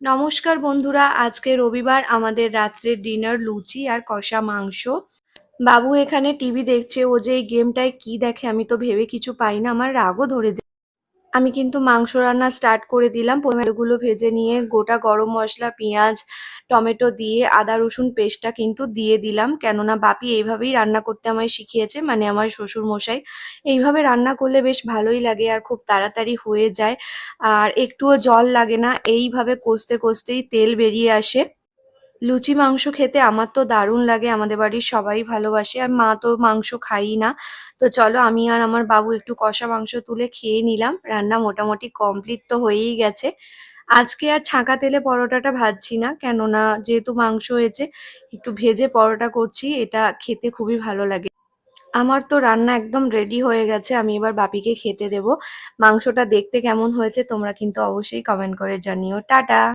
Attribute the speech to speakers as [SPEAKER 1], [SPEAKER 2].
[SPEAKER 1] নমস্কার বন্ধুরা, আজকে রবিবার আমাদের রাত্রের ডিনার লুচি আর কষা মাংস। বাবু এখানে টিভি দেখছে, ও যে এই গেমটায় কি দেখে আমি তো ভেবে কিছু পাই না, আমার রাগও ধরে যায়। আমি কিন্তু মাংস রান্না স্টার্ট করে দিলাম। গুলো ভেজে নিয়ে গোটা গরম মশলা, পেঁয়াজ, টমেটো দিয়ে আদা রসুন পেস্টটা কিন্তু দিয়ে দিলাম, কেননা বাপি এইভাবেই রান্না করতে আমায় শিখিয়েছে, মানে আমার শ্বশুর মশাই। এইভাবে রান্না করলে বেশ ভালোই লাগে আর খুব তাড়াতাড়ি হয়ে যায়, আর একটুও জল লাগে না, এইভাবে কষতে কষতেই তেল বেরিয়ে আসে। লুচি মাংস খেতে আমার তো দারুণ লাগে, আমাদের বাড়ির সবাই ভালোবাসে, আর মা তো মাংস খাই না। তো চলো আমি আর আমার বাবু একটু কষা মাংস তুলে খেয়ে নিলাম। রান্না মোটামুটি কমপ্লিট তো হয়েই গেছে। আজকে আর ছাঁকা তেলে পরোটাটা ভাজছি না, কেননা যেহেতু মাংস হয়েছে একটু ভেজে পরোটা করছি, এটা খেতে খুবই ভালো লাগে। আমার তো রান্না একদম রেডি হয়ে গেছে, আমি এবার বাপিকে খেতে দেবো। মাংসটা দেখতে কেমন হয়েছে তোমরা কিন্তু অবশ্যই কমেন্ট করে জানিও। টাটা।